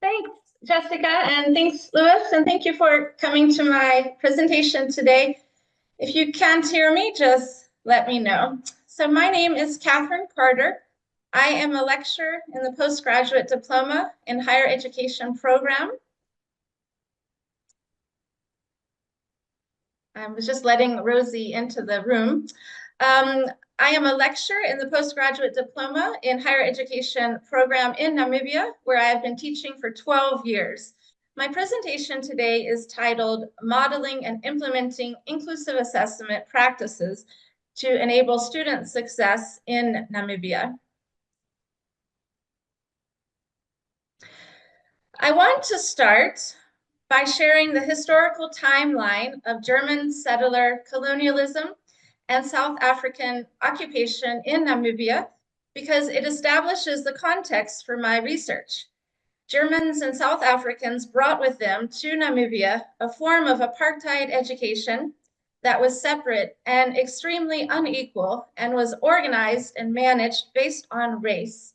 Thanks, Jessica, and thanks, Lewis, and thank you for coming to my presentation today. If you can't hear me, just let me know. So my name is Katherine Carter. I am a lecturer in the postgraduate diploma in higher education program. I was just letting Rosie into the room. I am a lecturer in the postgraduate diploma in higher education program in Namibia, where I have been teaching for 12 years. My presentation today is titled Modeling and Implementing Inclusive Assessment Practices to Enable Student Success in Namibia. I want to start by sharing the historical timeline of German settler colonialism and South African occupation in Namibia, because it establishes the context for my research. Germans and South Africans brought with them to Namibia a form of apartheid education that was separate and extremely unequal and was organized and managed based on race.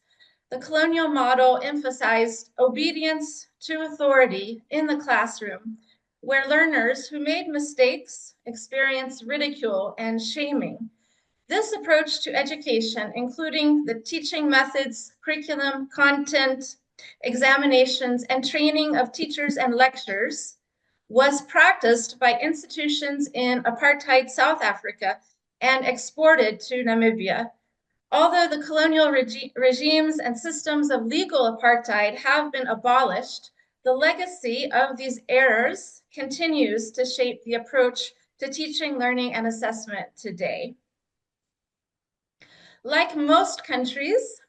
The colonial model emphasized obedience to authority in the classroom, where learners who made mistakes experienced ridicule and shaming. This approach to education, including the teaching methods, curriculum, content, examinations, and training of teachers and lecturers, was practiced by institutions in apartheid South Africa and exported to Namibia. Although the colonial regimes and systems of legal apartheid have been abolished, the legacy of these errors continues to shape the approach to teaching, learning, and assessment today. Like most countries,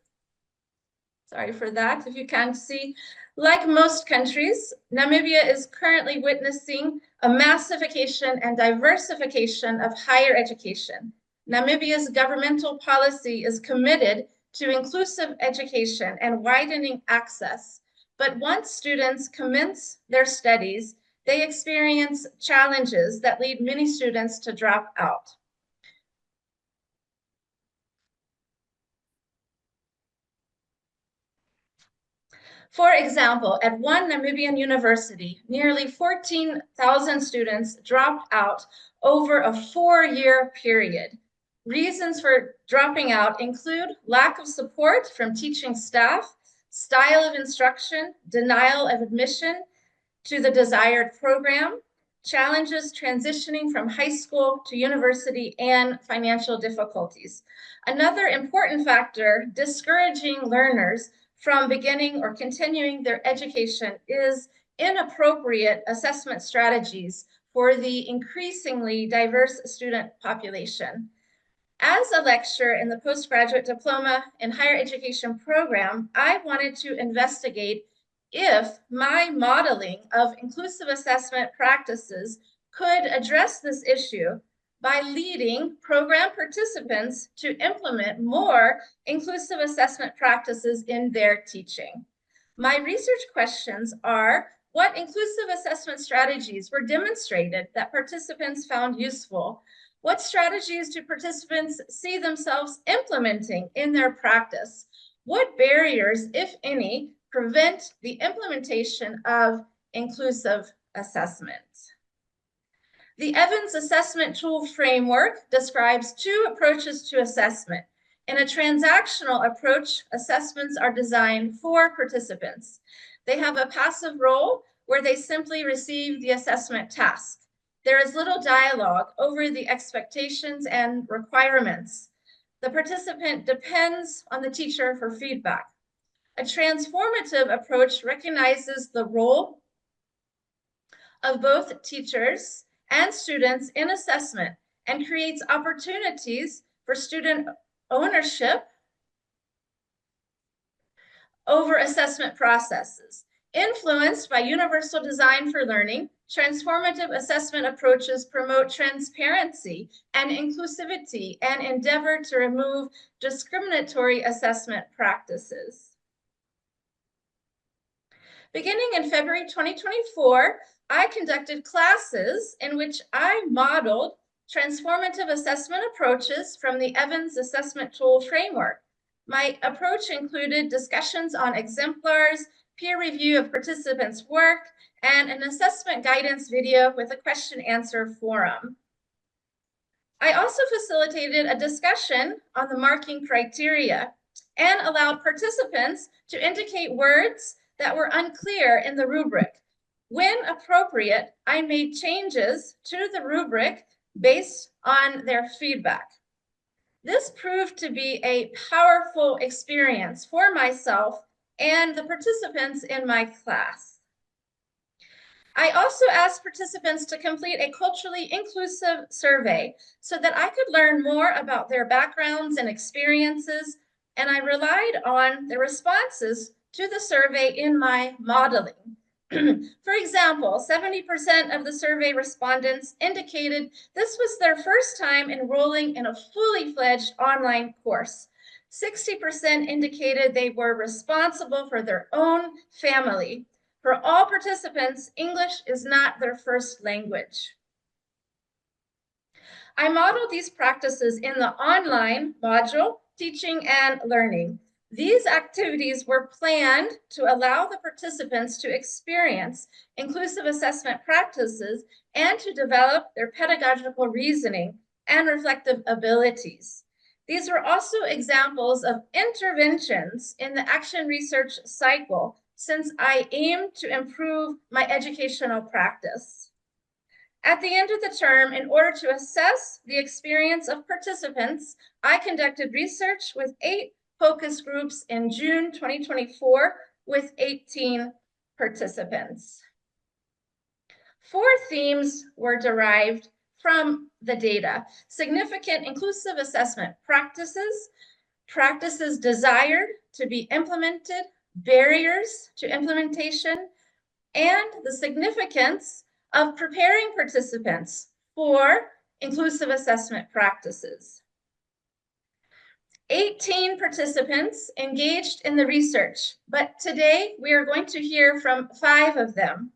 sorry for that, if you can't see, like most countries, Namibia is currently witnessing a massification and diversification of higher education. Namibia's governmental policy is committed to inclusive education and widening access. But once students commence their studies, they experience challenges that lead many students to drop out. For example, at one Namibian university, nearly 14,000 students dropped out over a 4-year period. Reasons for dropping out include lack of support from teaching staff, style of instruction, denial of admission to the desired program, challenges transitioning from high school to university, and financial difficulties. Another important factor discouraging learners from beginning or continuing their education is inappropriate assessment strategies for the increasingly diverse student population. As a lecturer in the postgraduate diploma in higher education program, I wanted to investigate if my modeling of inclusive assessment practices could address this issue by leading program participants to implement more inclusive assessment practices in their teaching. My research questions are: what inclusive assessment strategies were demonstrated that participants found useful? What strategies do participants see themselves implementing in their practice? What barriers, if any, prevent the implementation of inclusive assessment? The Evans Assessment Tool Framework describes 2 approaches to assessment. In a transactional approach, assessments are designed for participants. They have a passive role where they simply receive the assessment task. There is little dialogue over the expectations and requirements. The participant depends on the teacher for feedback. A transformative approach recognizes the role of both teachers and students in assessment and creates opportunities for student ownership over assessment processes. Influenced by universal design for learning, transformative assessment approaches promote transparency and inclusivity and endeavor to remove discriminatory assessment practices. Beginning in February 2024, I conducted classes in which I modeled transformative assessment approaches from the Evans Assessment Tool Framework. My approach included discussions on exemplars, peer review of participants' work, and an assessment guidance video with a question-answer forum. I also facilitated a discussion on the marking criteria and allowed participants to indicate words that were unclear in the rubric. When appropriate, I made changes to the rubric based on their feedback. This proved to be a powerful experience for myself and the participants in my class. I also asked participants to complete a culturally inclusive survey so that I could learn more about their backgrounds and experiences, and I relied on the responses to the survey in my modeling. For example, 70% of the survey respondents indicated this was their first time enrolling in a fully fledged online course. 60% indicated they were responsible for their own family. For all participants, English is not their first language. I modeled these practices in the online module, Teaching and Learning. These activities were planned to allow the participants to experience inclusive assessment practices and to develop their pedagogical reasoning and reflective abilities. These were also examples of interventions in the action research cycle, since I aim to improve my educational practice. At the end of the term, in order to assess the experience of participants, I conducted research with 8 focus groups in June 2024 with 18 participants. 4 themes were derived from the data: significant inclusive assessment practices, practices desired to be implemented, barriers to implementation, and the significance of preparing participants for inclusive assessment practices. 18 participants engaged in the research, but today we are going to hear from 5 of them.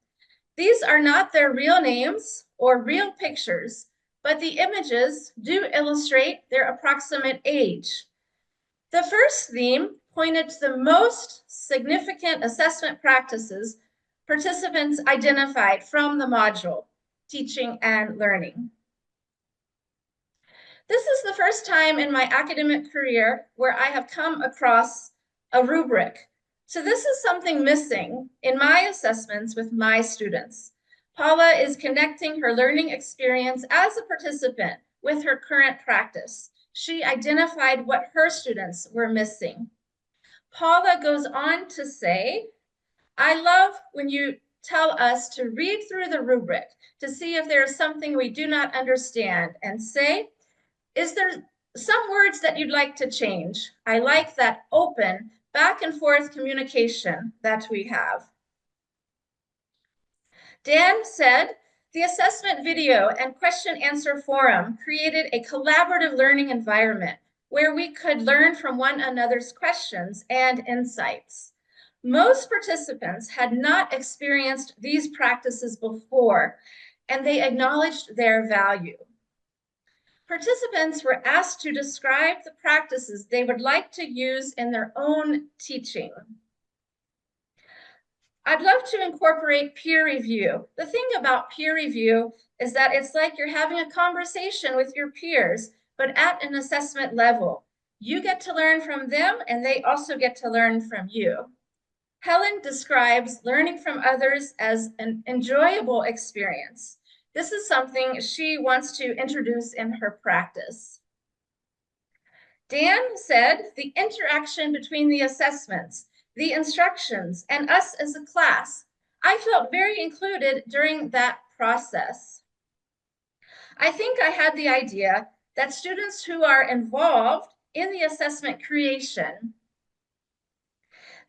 These are not their real names or real pictures, but the images do illustrate their approximate age. The first theme pointed to the most significant assessment practices participants identified from the module, Teaching and Learning. This is the first time in my academic career where I have come across a rubric. So this is something missing in my assessments with my students. Paula is connecting her learning experience as a participant with her current practice. She identified what her students were missing. Paula goes on to say, I love when you tell us to read through the rubric to see if there is something we do not understand and say, is there some words that you'd like to change? I like that open back and forth communication that we have. Dan said, the assessment video and question answer forum created a collaborative learning environment where we could learn from one another's questions and insights. Most participants had not experienced these practices before, and they acknowledged their value. Participants were asked to describe the practices they would like to use in their own teaching. I'd love to incorporate peer review. The thing about peer review is that it's like you're having a conversation with your peers, but at an assessment level. You get to learn from them, and they also get to learn from you. Helen describes learning from others as an enjoyable experience. This is something she wants to introduce in her practice. Dan said the interaction between the assessments, the instructions, and us as a class, I felt very included during that process. I think I had the idea that students who are involved in the assessment creation,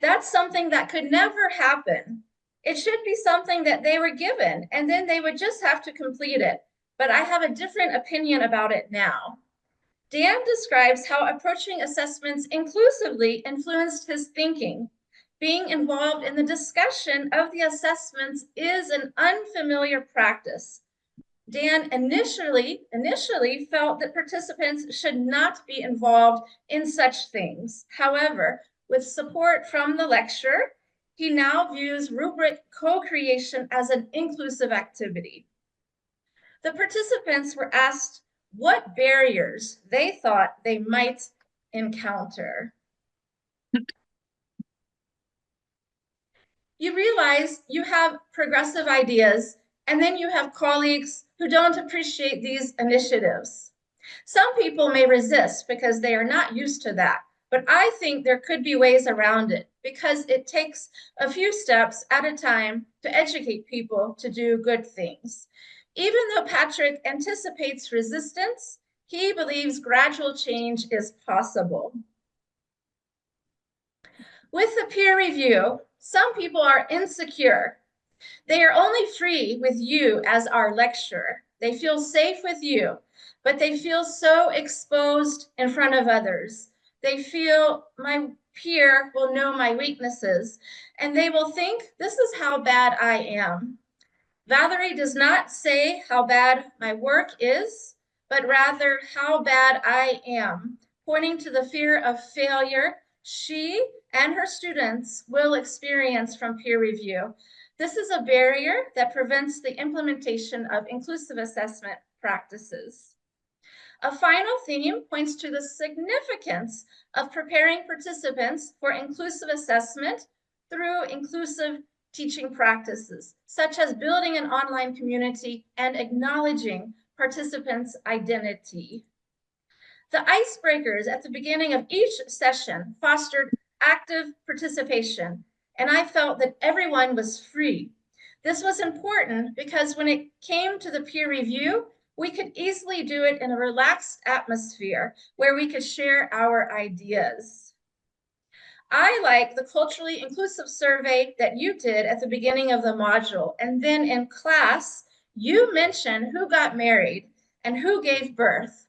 that's something that could never happen. It should be something that they were given, and then they would just have to complete it. But I have a different opinion about it now. Dan describes how approaching assessments inclusively influenced his thinking. Being involved in the discussion of the assessments is an unfamiliar practice. Dan initially felt that participants should not be involved in such things. However, with support from the lecturer, He now views rubric co-creation as an inclusive activity. The participants were asked what barriers they thought they might encounter. You realize you have progressive ideas, and then you have colleagues who don't appreciate these initiatives. Some people may resist because they are not used to that, but I think there could be ways around it because it takes a few steps at a time to educate people to do good things. Even though Patrick anticipates resistance, he believes gradual change is possible. With the peer review, some people are insecure. They are only free with you as our lecturer. They feel safe with you, but they feel so exposed in front of others. They feel my peer will know my weaknesses, and they will think this is how bad I am. Valerie does not say how bad my work is, but rather how bad I am, pointing to the fear of failure she and her students will experience from peer review. This is a barrier that prevents the implementation of inclusive assessment practices. A final theme points to the significance of preparing participants for inclusive assessment through inclusive teaching practices, such as building an online community and acknowledging participants' identity. The icebreakers at the beginning of each session fostered active participation, and I felt that everyone was free. This was important because when it came to the peer review, we could easily do it in a relaxed atmosphere where we could share our ideas. I like the culturally inclusive survey that you did at the beginning of the module, and then in class, you mentioned who got married and who gave birth.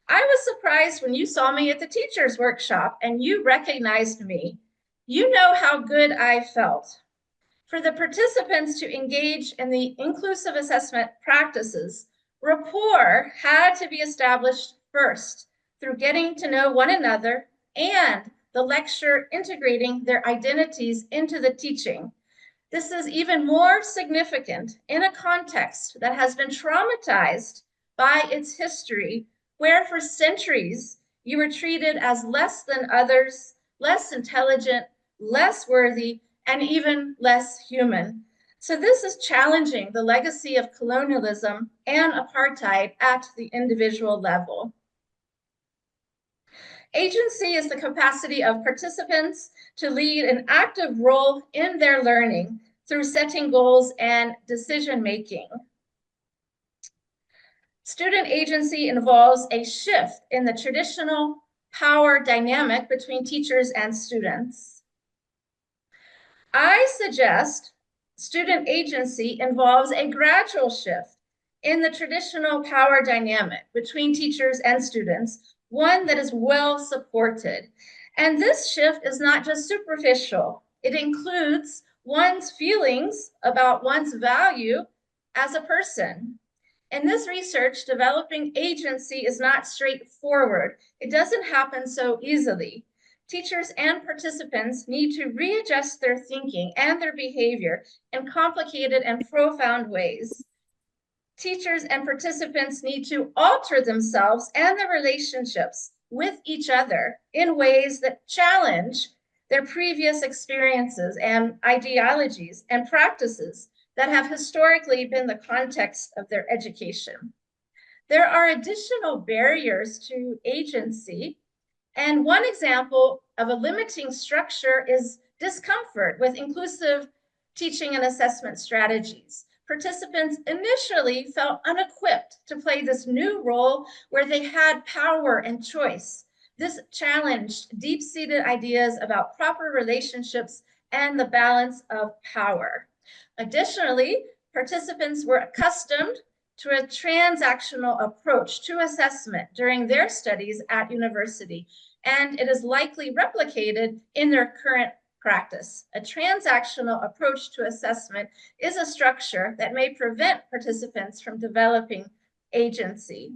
I was surprised when you saw me at the teacher's workshop and you recognized me. You know how good I felt. For the participants to engage in the inclusive assessment practices, rapport had to be established first through getting to know one another and the lecturer integrating their identities into the teaching. This is even more significant in a context that has been traumatized by its history, where for centuries you were treated as less than others, less intelligent, less worthy, and even less human. So this is challenging the legacy of colonialism and apartheid at the individual level. Agency is the capacity of participants to lead an active role in their learning through setting goals and decision making. Student agency involves a shift in the traditional power dynamic between teachers and students. I suggest student agency involves a gradual shift in the traditional power dynamic between teachers and students, one that is well supported. And this shift is not just superficial. It includes one's feelings about one's value as a person. In this research, developing agency is not straightforward. It doesn't happen so easily. Teachers and participants need to readjust their thinking and their behavior in complicated and profound ways. Teachers and participants need to alter themselves and their relationships with each other in ways that challenge their previous experiences and ideologies and practices that have historically been the context of their education. There are additional barriers to agency, and one example of a limiting structure is discomfort with inclusive teaching and assessment strategies. Participants initially felt unequipped to play this new role where they had power and choice. This challenged deep-seated ideas about proper relationships and the balance of power. Additionally, participants were accustomed to a transactional approach to assessment during their studies at university, and it is likely replicated in their current practice. A transactional approach to assessment is a structure that may prevent participants from developing agency.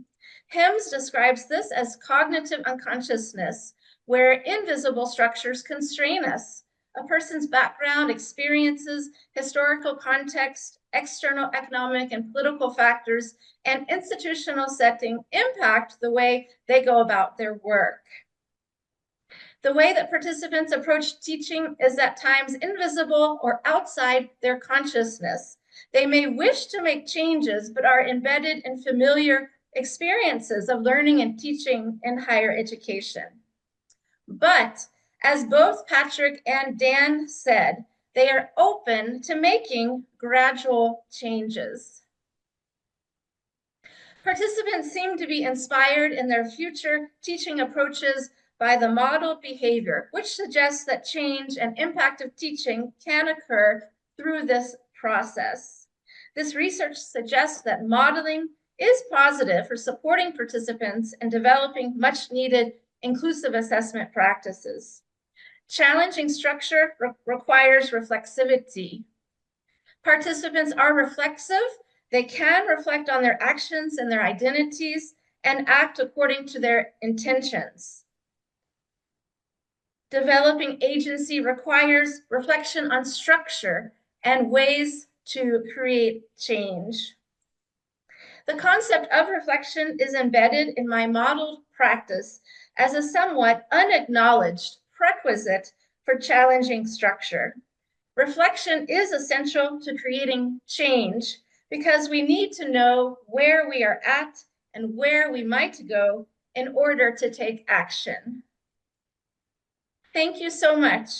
Hims describes this as cognitive unconsciousness, where invisible structures constrain us. a person's background, experiences, historical context, external economic and political factors, and institutional setting impact the way they go about their work. The way that participants approach teaching is at times invisible or outside their consciousness. They may wish to make changes, but are embedded in familiar experiences of learning and teaching in higher education. But as both Patrick and Dan said, they are open to making gradual changes. Participants seem to be inspired in their future teaching approaches by the modeled behavior, which suggests that change and impact of teaching can occur through this process. This research suggests that modeling is positive for supporting participants in developing much needed inclusive assessment practices. Challenging structure requires reflexivity. Participants are reflexive. They can reflect on their actions and their identities and act according to their intentions. Developing agency requires reflection on structure and ways to create change. The concept of reflection is embedded in my modeled practice as a somewhat unacknowledged prerequisite for challenging structure. Reflection is essential to creating change because we need to know where we are at and where we might go in order to take action. Thank you so much.